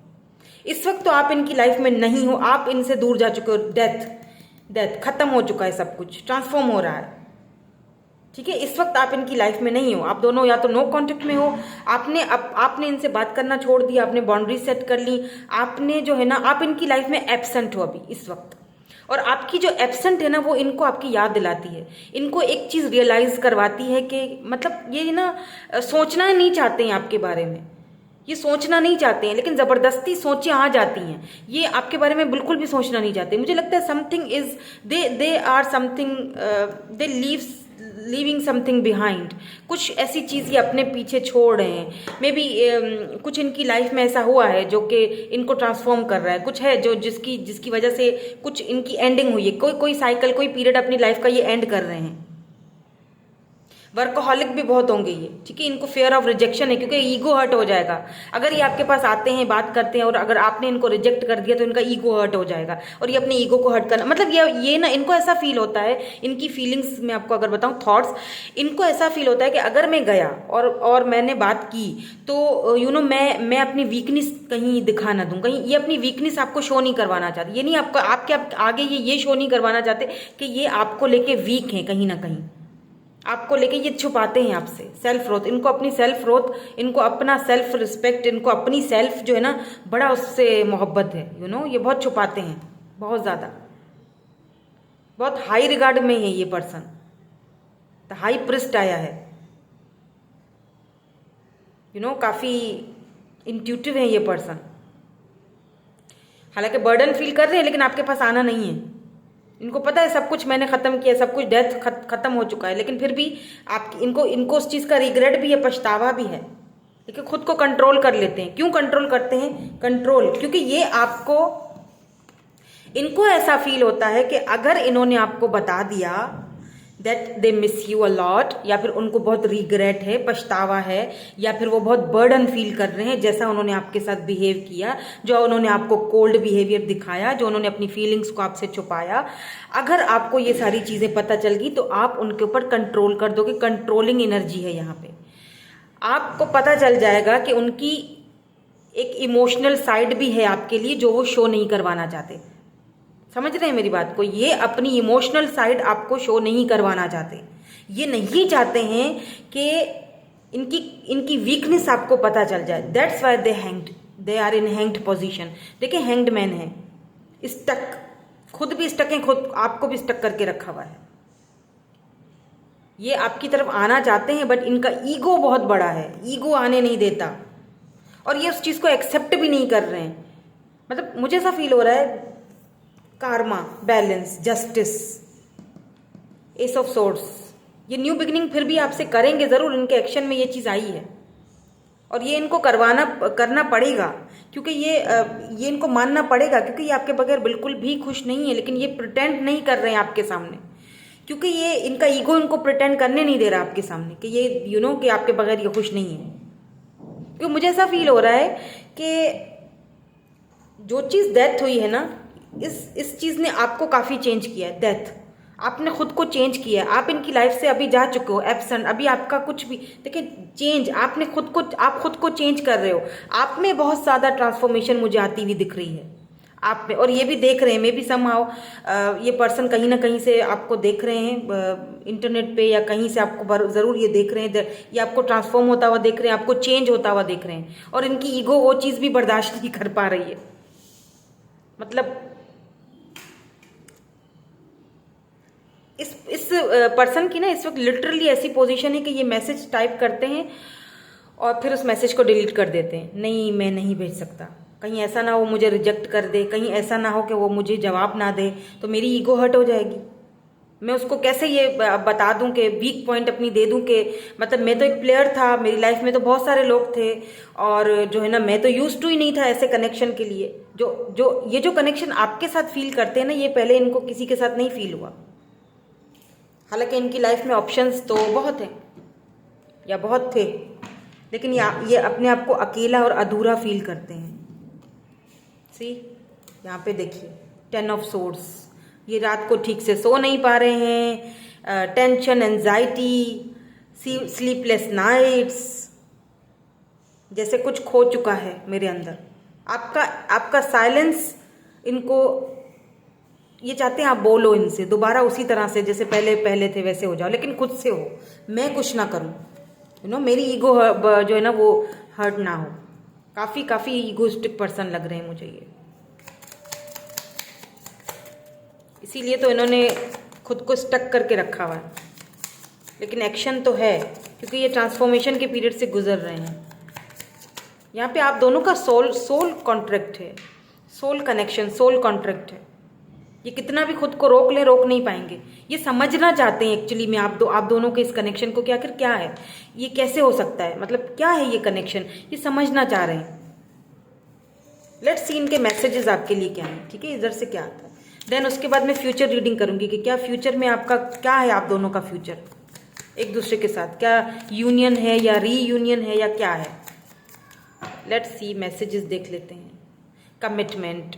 A: इस वक्त तो आप इनकी लाइफ में नहीं हो, आप इनसे दूर जा चुके हो। डेथ खत्म हो चुका है, सब कुछ ट्रांसफॉर्म हो रहा है। ठीक है, इस वक्त आप इनकी लाइफ में नहीं हो। आप दोनों या तो नो कांटेक्ट में हो, आपने इनसे बात करना छोड़ दिया, आपने बाउंड्री सेट कर ली, आपने जो है ना, आप इनकी लाइफ में एब्सेंट हो अभी इस वक्त। और आपकी जो एब्सेंट है ना, वो इनको आपकी याद दिलाती है, इनको एक चीज़ रियलाइज करवाती है कि मतलब ये ना सोचना नहीं चाहते हैं आपके बारे में, ये सोचना नहीं चाहते हैं, लेकिन ज़बरदस्ती सोचें आ जाती हैं। ये आपके बारे में बिल्कुल भी सोचना नहीं चाहते। मुझे लगता है something is they are something, they leaving something behind. कुछ ऐसी चीज़ ये अपने पीछे छोड़ रहे हैं। मे बी कुछ इनकी लाइफ में ऐसा हुआ है जो कि इनको ट्रांसफॉर्म कर रहा है, कुछ है जो जिसकी वजह से कुछ इनकी एंडिंग हुई है। कोई साइकिल, कोई पीरियड अपनी लाइफ का ये एंड कर रहे हैं। वर्कोहॉलिक भी बहुत होंगे ये। ठीक है, इनको फेयर ऑफ रिजेक्शन है, क्योंकि ईगो हर्ट हो जाएगा। अगर ये आपके पास आते हैं, बात करते हैं, और अगर आपने इनको रिजेक्ट कर दिया तो इनका ईगो हर्ट हो जाएगा, और ये अपने ईगो को हर्ट करना, मतलब ये ना, इनको ऐसा फील होता है, इनकी फीलिंग्स में आपको अगर बताऊं, थॉट्स, इनको ऐसा फील होता है कि अगर मैं गया और मैंने बात की तो मैं अपनी वीकनेस कहीं दिखा ना दूं, कहीं ये अपनी वीकनेस आपको शो नहीं करवाना चाहते। ये नहीं आपके आगे ये शो नहीं करवाना चाहते कि ये आपको लेके वीक हैं, कहीं ना कहीं आपको लेके ये छुपाते हैं आपसे। सेल्फ ग्रोथ, इनको अपनी सेल्फ ग्रोथ, इनको अपना सेल्फ रिस्पेक्ट, इनको अपनी सेल्फ जो है ना, बड़ा उससे मोहब्बत है। ये बहुत छुपाते हैं, बहुत ज़्यादा, बहुत हाई रिगार्ड में है ये पर्सन। द हाई प्रिस्ट आया है, काफ़ी इंट्यूटिव है ये पर्सन। हालांकि बर्डन फील कर रहे हैं, लेकिन आपके पास आना नहीं है। इनको पता है सब कुछ मैंने ख़त्म किया, सब कुछ डेथ खत्म हो चुका है, लेकिन फिर भी इनको उस चीज़ का रिग्रेट भी है, पछतावा भी है, लेकिन खुद को कंट्रोल कर लेते हैं। क्यों कंट्रोल करते हैं? कंट्रोल, क्योंकि इनको ऐसा फील होता है कि अगर इन्होंने आपको बता दिया that they miss you a lot, या फिर उनको बहुत रिग्रेट है, पछतावा है, या फिर वो बहुत बर्डन फील कर रहे हैं जैसा उन्होंने आपके साथ बिहेव किया, जो उन्होंने आपको कोल्ड बिहेवियर दिखाया, जो उन्होंने अपनी फीलिंग्स को आपसे छुपाया। अगर आपको ये सारी चीज़ें पता चल गई तो आप उनके ऊपर कंट्रोल कर दोगे। कंट्रोलिंग एनर्जी है यहाँ पे। आपको पता चल जाएगा कि उनकी एक इमोशनल साइड भी है आपके लिए, जो वो शो नहीं करवाना चाहते। समझ रहे हैं मेरी बात को? ये अपनी इमोशनल साइड आपको शो नहीं करवाना चाहते। ये नहीं चाहते हैं कि इनकी वीकनेस आपको पता चल जाए। That's why they are in hanged position. देखिए, हैंग्ड मैन है, स्टक, खुद भी स्टक है, खुद आपको भी स्टक करके रखा हुआ है। ये आपकी तरफ आना चाहते हैं, बट इनका ईगो बहुत बड़ा है, ईगो आने नहीं देता, और ये उस चीज़ को एक्सेप्ट भी नहीं कर रहे हैं। मतलब मुझे ऐसा फील हो रहा है, Karma, balance, justice, S of swords, ये न्यू बिगिनिंग फिर भी आपसे करेंगे ज़रूर। इनके एक्शन में ये चीज़ आई है, और ये इनको करना पड़ेगा, क्योंकि ये इनको मानना पड़ेगा, क्योंकि ये आपके बगैर बिल्कुल भी खुश नहीं है। लेकिन ये प्रिटेंड नहीं कर रहे हैं आपके सामने, क्योंकि ये इनका ईगो इनको प्रिटेंड करने नहीं दे रहा आपके सामने कि ये कि आपके बगैर ये खुश नहीं है। क्योंकि मुझे ऐसा फील हो रहा है कि जो चीज़ डेथ हुई है ना, इस चीज़ ने आपको काफ़ी चेंज किया है। डेथ, आपने खुद को चेंज किया है। आप इनकी लाइफ से अभी जा चुके हो, एब्सेंट, अभी आपका कुछ भी, देखिए, चेंज, आप खुद को चेंज कर रहे हो। आप में बहुत ज़्यादा ट्रांसफॉर्मेशन मुझे आती हुई दिख रही है आप में, और ये भी देख रहे हैं, मे भी समहाउ ये पर्सन कहीं ना कहीं से आपको देख रहे हैं, इंटरनेट पे या कहीं से आपको ज़रूर ये देख रहे हैं, ये आपको ट्रांसफॉर्म होता हुआ देख रहे हैं, आपको चेंज होता हुआ देख रहे हैं, और इनकी ईगो वो चीज़ भी बर्दाश्त नहीं कर पा रही है। मतलब इस पर्सन की ना इस वक्त लिटरली ऐसी पोजीशन है कि ये मैसेज टाइप करते हैं और फिर उस मैसेज को डिलीट कर देते हैं। नहीं, मैं नहीं भेज सकता, कहीं ऐसा ना हो मुझे रिजेक्ट कर दे, कहीं ऐसा ना हो कि वो मुझे जवाब ना दे तो मेरी ईगो हर्ट हो जाएगी। मैं उसको कैसे ये बता दूं कि वीक पॉइंट अपनी दे दूं कि मतलब मैं तो एक प्लेयर था, मेरी लाइफ में तो बहुत सारे लोग थे और जो है ना मैं तो यूज टू ही नहीं था ऐसे कनेक्शन के लिए। जो जो कनेक्शन आपके साथ फील करते हैं ना, ये पहले इनको किसी के साथ नहीं फील हुआ। हालांकि इनकी लाइफ में ऑप्शंस तो बहुत हैं या बहुत थे, लेकिन ये अपने आप को अकेला और अधूरा फील करते हैं। सी यहाँ पे देखिए 10 ऑफ सोर्ड्स, ये रात को ठीक से सो नहीं पा रहे हैं, टेंशन, एंजाइटी, स्लीपलेस नाइट्स, जैसे कुछ खो चुका है मेरे अंदर। आपका साइलेंस इनको, ये चाहते हैं आप बोलो इनसे दोबारा उसी तरह से जैसे पहले थे वैसे हो जाओ, लेकिन खुद से हो, मैं कुछ ना करूं, मेरी ईगो जो है ना वो हर्ट ना हो। काफ़ी ईगोइस्टिक पर्सन लग रहे हैं मुझे ये, इसीलिए तो इन्होंने खुद को स्टक करके रखा हुआ है। लेकिन एक्शन तो है क्योंकि ये ट्रांसफॉर्मेशन के पीरियड से गुजर रहे हैं। यहाँ पे आप दोनों का सोल कॉन्ट्रैक्ट है, सोल कनेक्शन, सोल कॉन्ट्रैक्ट है। ये कितना भी खुद को रोक नहीं पाएंगे। ये समझना चाहते हैं एक्चुअली में आप दोनों के इस कनेक्शन को कि आखिर क्या है, ये कैसे हो सकता है, मतलब क्या है ये कनेक्शन, ये समझना चाह रहे हैं। लेट्स सी इनके मैसेजेस आपके लिए क्या है, ठीक है, इधर से क्या आता है। देन उसके बाद मैं फ्यूचर रीडिंग करूंगी कि क्या फ्यूचर में आपका क्या है, आप दोनों का फ्यूचर एक दूसरे के साथ, क्या यूनियन है या रीयूनियन है या क्या है। लेट्स सी मैसेजेस देख लेते हैं। कमिटमेंट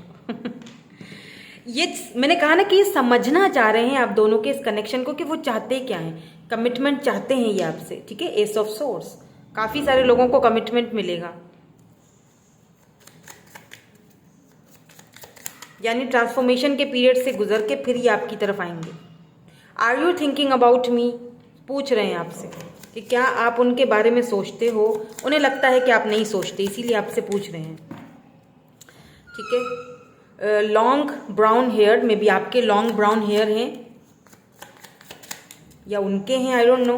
A: ये मैंने कहा ना कि ये समझना चाह रहे हैं आप दोनों के इस कनेक्शन को कि वो चाहते क्या हैं। कमिटमेंट चाहते हैं ये आपसे, ठीक है। एस ऑफ सोर्स, काफी सारे लोगों को कमिटमेंट मिलेगा, यानी ट्रांसफॉर्मेशन के पीरियड से गुजर के फिर ये आपकी तरफ आएंगे। Are you thinking about me, पूछ रहे हैं आपसे कि क्या आप उनके बारे में सोचते हो। उन्हें लगता है कि आप नहीं सोचते, इसीलिए आपसे पूछ रहे हैं, ठीक है। लॉन्ग ब्राउन हेयर, में भी आपके लॉन्ग ब्राउन हेयर हैं या उनके हैं, I don't know.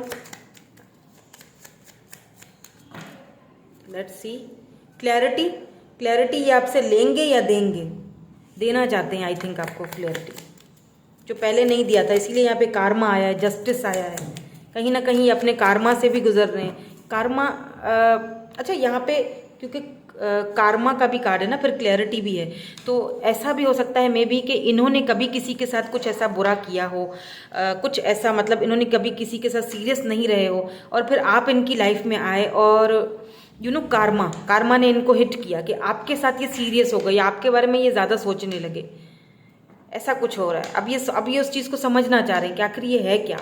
A: Let's see clarity ये आपसे लेंगे या देंगे, देना चाहते हैं आई थिंक आपको क्लैरिटी, जो पहले नहीं दिया था। इसीलिए यहाँ पे कार्मा आया है, जस्टिस आया है। कहीं ना कहीं अपने कार्मा से भी गुजर रहे हैं। कार्मा अच्छा यहाँ पे क्योंकि कार्मा का भी कार्ड है ना, फिर क्लैरिटी भी है, तो ऐसा भी हो सकता है मे बी कि इन्होंने कभी किसी के साथ कुछ ऐसा बुरा किया हो, कुछ ऐसा मतलब इन्होंने कभी किसी के साथ सीरियस नहीं रहे हो और फिर आप इनकी लाइफ में आए और कार्मा ने इनको हिट किया कि आपके साथ ये सीरियस हो गई, आपके बारे में ये ज़्यादा सोचने लगे। ऐसा कुछ हो रहा है। अब ये उस चीज़ को समझना चाह रहे हैं कि आखिर ये है क्या,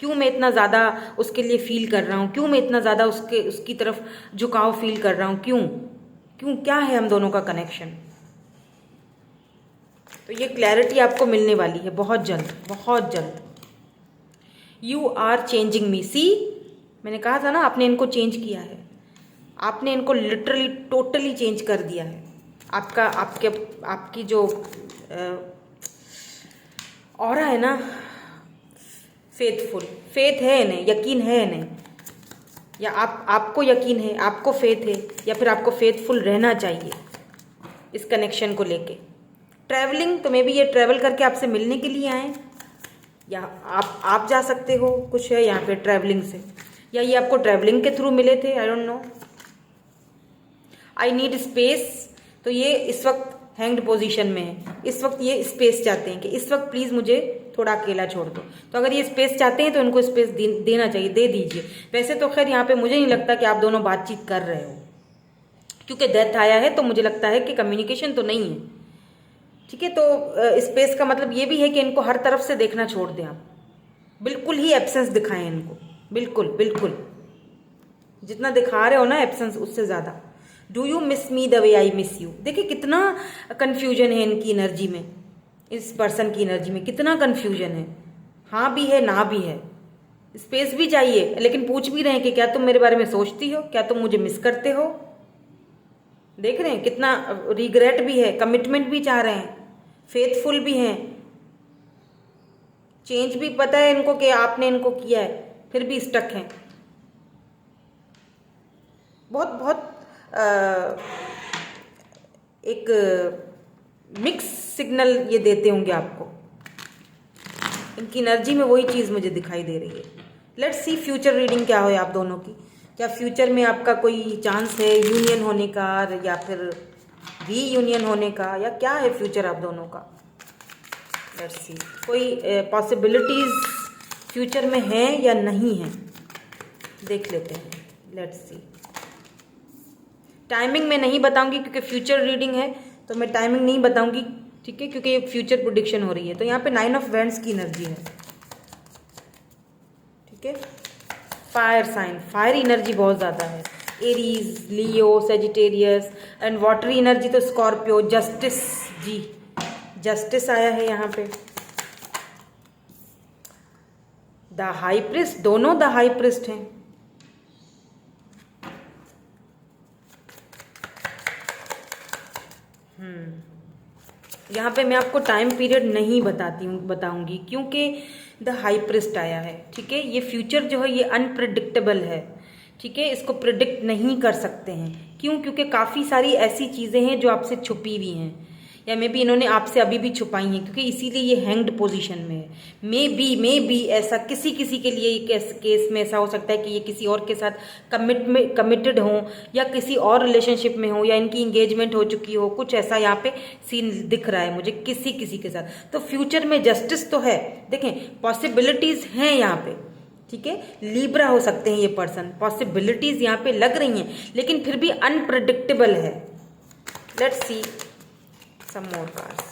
A: क्यों मैं इतना ज़्यादा उसके लिए फील कर रहा हूँ, क्यों मैं इतना ज़्यादा उसकी तरफ झुकाव फील कर रहा हूँ, क्यों क्या है हम दोनों का कनेक्शन। तो ये क्लैरिटी आपको मिलने वाली है बहुत जल्द। यू आर चेंजिंग मी, सी मैंने कहा था ना आपने इनको चेंज किया है, आपने इनको लिटरली टोटली चेंज कर दिया है। आपकी जो ऑरा है ना, फेथ है इन्हें, यकीन है इन्हें, या आपको यकीन है, आपको फेथ है, या फिर आपको फेथफुल रहना चाहिए इस कनेक्शन को लेके। ट्रैवलिंग, तो मे बी ये ट्रैवल करके आपसे मिलने के लिए आए, या आप जा सकते हो, कुछ है यहाँ पे ट्रैवलिंग से, या ये आपको ट्रैवलिंग के थ्रू मिले थे, I don't know. I need space, तो ये इस वक्त हैंग्ड पोजीशन में है। इस वक्त ये स्पेस चाहते हैं कि इस वक्त प्लीज़ मुझे थोड़ा अकेला छोड़ दो। तो अगर ये स्पेस चाहते हैं तो इनको स्पेस देना चाहिए, दे दीजिए। वैसे तो खैर यहाँ पे मुझे नहीं लगता कि आप दोनों बातचीत कर रहे हो, क्योंकि डेथ आया है, तो मुझे लगता है कि कम्युनिकेशन तो नहीं है, ठीक है। तो स्पेस का मतलब ये भी है कि इनको हर तरफ से देखना छोड़ दें आप, बिल्कुल ही एब्सेंस दिखाएं इनको, बिल्कुल जितना दिखा रहे हो ना एब्सेंस, उससे ज़्यादा। Do you miss me the way I miss you. देखिए कितना कन्फ्यूजन है इनकी एनर्जी में, इस पर्सन की एनर्जी में कितना कन्फ्यूजन है, हाँ भी है ना भी है। स्पेस भी चाहिए, लेकिन पूछ भी रहे हैं कि क्या तुम मेरे बारे में सोचती हो, क्या तुम मुझे मिस करते हो। देख रहे हैं कितना रिग्रेट भी है, कमिटमेंट भी चाह रहे हैं, फेथफुल भी हैं, चेंज भी पता है इनको कि आपने इनको किया है, फिर भी स्टक हैं। बहुत बहुत एक मिक्स सिग्नल ये देते होंगे आपको। इनकी एनर्जी में वही चीज़ मुझे दिखाई दे रही है। लेट्स सी फ्यूचर रीडिंग क्या हो आप दोनों की। क्या फ्यूचर में आपका कोई चांस है यूनियन होने का, या फिर रीयूनियन होने का, या क्या है फ्यूचर आप दोनों का। लेट्स सी कोई पॉसिबिलिटीज़ फ्यूचर में है या नहीं है, देख लेते हैं। Let's see. टाइमिंग मैं नहीं बताऊंगी क्योंकि फ्यूचर रीडिंग है, तो मैं टाइमिंग नहीं बताऊंगी, ठीक है, क्योंकि ये फ्यूचर प्रेडिक्शन हो रही है। तो यहाँ पे 9 ऑफ वैंड्स की एनर्जी है, ठीक है। फायर साइन, फायर एनर्जी बहुत ज़्यादा है। Aries, Leo, Sagittarius, and watery energy तो स्कॉर्पियो, जस्टिस, जी जस्टिस आया है यहाँ पे। द हाई प्रिस्ट, दोनों द हाई प्रिस्ट हैं। यहाँ पे मैं आपको टाइम पीरियड नहीं बताऊंगी क्योंकि द हाई प्रिस्ट आया है, ठीक है। ये फ्यूचर जो है ये अनप्रिडिक्टेबल है, ठीक है। इसको प्रिडिक्ट नहीं कर सकते हैं। क्यों? क्योंकि काफ़ी सारी ऐसी चीज़ें हैं जो आपसे छुपी हुई हैं, या मे बी इन्होंने आपसे अभी भी छुपाई हैं, क्योंकि इसीलिए ये हैंग्ड पोजीशन में है। मे बी ऐसा किसी के लिए केस में ऐसा हो सकता है कि ये किसी और के साथ कमिटेड हो, या किसी और रिलेशनशिप में हो, या इनकी इंगेजमेंट हो चुकी हो। कुछ ऐसा यहाँ पे सीन दिख रहा है मुझे किसी के साथ। तो फ्यूचर में जस्टिस तो है, देखें पॉसिबिलिटीज़ हैं यहाँ पे, ठीक है। लीब्रा हो सकते हैं ये पर्सन, पॉसिबिलिटीज़ यहाँ पे लग रही हैं, लेकिन फिर भी अनप्रिडिक्टेबल है। Let's see some more cards.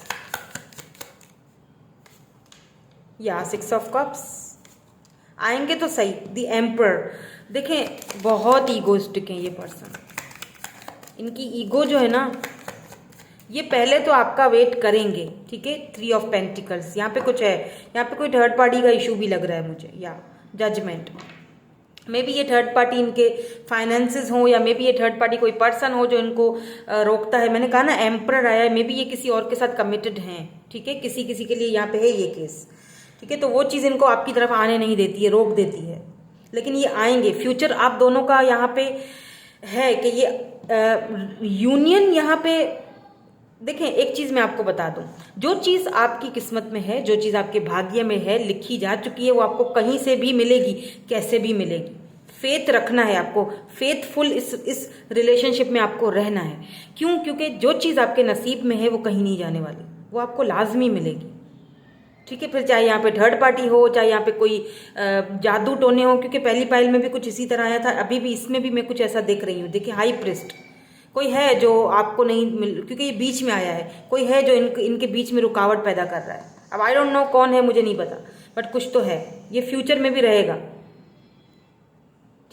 A: या 6 ऑफ कप्स आएंगे तो सही। द एम्पर, देखें बहुत ईगोइस्टिक हैं ये पर्सन। इनकी ईगो जो है ना, ये पहले तो आपका वेट करेंगे, ठीक है। 3 ऑफ पेंटिकल्स यहाँ पे कुछ है, यहाँ पे कोई थर्ड पार्टी का इशू भी लग रहा है मुझे, या जजमेंट। मे बी ये थर्ड पार्टी इनके फाइनेंसेस हो, या मे बी ये थर्ड पार्टी कोई पर्सन हो जो इनको रोकता है। मैंने कहा ना एम्परर आया है, मे बी ये किसी और के साथ कमिटेड हैं, ठीक है। किसी के लिए यहाँ पे है ये केस, ठीक है। तो वो चीज़ इनको आपकी तरफ आने नहीं देती है, रोक देती है। लेकिन ये आएंगे। फ्यूचर आप दोनों का यहाँ पे है कि ये यूनियन यहाँ पे, देखें एक चीज़ मैं आपको बता दूं, जो चीज़ आपकी किस्मत में है, जो चीज़ आपके भाग्य में है, लिखी जा चुकी है, वो आपको कहीं से भी मिलेगी, कैसे भी मिलेगी। फेथ रखना है आपको, फेथफुल इस रिलेशनशिप में आपको रहना है। क्यों? क्योंकि जो चीज़ आपके नसीब में है वो कहीं नहीं जाने वाली, वो आपको लाजमी मिलेगी, ठीक है। फिर चाहे यहाँ पे थर्ड पार्टी हो, चाहे यहाँ पे कोई जादू टोने हो, क्योंकि पहली पाइल में भी कुछ इसी तरह आया था, अभी भी इसमें भी मैं कुछ ऐसा देख रही हूँ। देखिए हाई प्रिस्ट, कोई है जो आपको नहीं मिल, क्योंकि ये बीच में आया है, कोई है जो इनके बीच में रुकावट पैदा कर रहा है। अब आई डोंट नो कौन है, मुझे नहीं पता, बट कुछ तो है। ये फ्यूचर में भी रहेगा,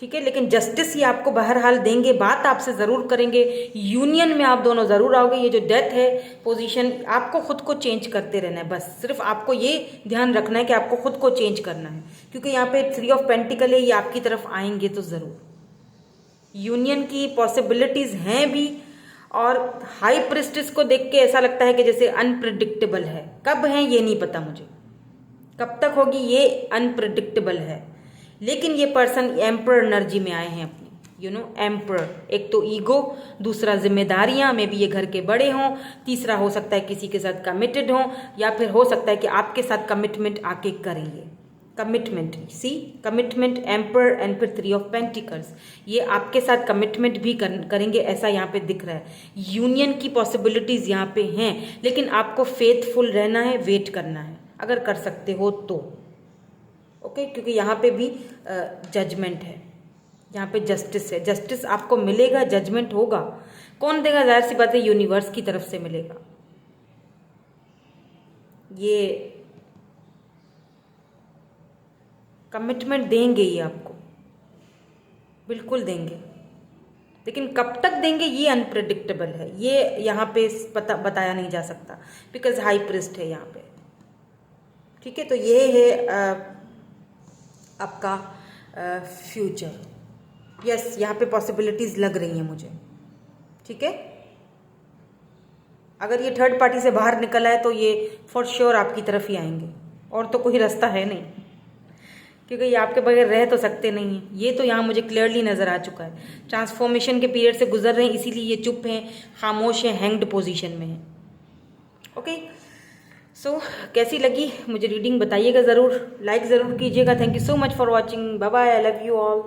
A: ठीक है। लेकिन जस्टिस ये आपको बहरहाल देंगे, बात आपसे ज़रूर करेंगे, यूनियन में आप दोनों ज़रूर आओगे। ये जो डेथ है पोजीशन, आपको खुद को चेंज करते रहना है, बस सिर्फ आपको ये ध्यान रखना है कि आपको खुद को चेंज करना है, क्योंकि यहाँ पे 3 ऑफ पेंटिकल है, ये आपकी तरफ आएंगे तो ज़रूर। यूनियन की पॉसिबिलिटीज़ हैं भी, और हाई प्रिस्टिस को देख के ऐसा लगता है कि जैसे अनप्रिडिक्टेबल है। कब है ये नहीं पता मुझे, कब तक होगी ये अनप्रिडिक्टेबल है। लेकिन ये पर्सन एम्पर एनर्जी में आए हैं अपनी, एम्पर। एक तो ईगो, दूसरा जिम्मेदारियां, में भी ये घर के बड़े हों, तीसरा हो सकता है किसी के साथ कमिटेड हों, या फिर हो सकता है कि आपके साथ कमिटमेंट आके करेंगे। Commitment, see commitment, emperor and फिर 3 ऑफ पेंटिकल्स, ये आपके साथ कमिटमेंट भी करेंगे, ऐसा यहाँ पे दिख रहा है। यूनियन की पॉसिबिलिटीज़ यहाँ पे हैं, लेकिन आपको फेथफुल रहना है, वेट करना है, अगर कर सकते हो तो, ओके। क्योंकि यहाँ पे भी जजमेंट है, यहाँ पे जस्टिस है, जस्टिस आपको मिलेगा, जजमेंट होगा। कौन देगा? जाहिर सी बात है यूनिवर्स की तरफ से मिलेगा। ये कमिटमेंट देंगे, ये आपको बिल्कुल देंगे, लेकिन कब तक देंगे ये अनप्रेडिक्टेबल है, ये यहाँ पे बताया नहीं जा सकता, बिकॉज हाई प्रिस्ट है यहाँ पे, ठीक है। तो ये है आपका फ्यूचर। यस, यहाँ पे पॉसिबिलिटीज़ लग रही हैं मुझे, ठीक है। अगर ये थर्ड पार्टी से बाहर निकला है तो ये फॉर श्योर आपकी तरफ ही आएंगे, और तो कोई रास्ता है नहीं, क्योंकि ये आपके बगैर रह तो सकते नहीं हैं। ये तो यहाँ मुझे क्लियरली नज़र आ चुका है, ट्रांसफॉर्मेशन के पीरियड से गुजर रहे हैं, इसीलिए ये चुप हैं, खामोश हैं, हैंग्ड पोजीशन में हैं। ओके, सो कैसी लगी मुझे रीडिंग बताइएगा ज़रूर, लाइक ज़रूर कीजिएगा। Thank you so much for watching, bye bye, I love you all.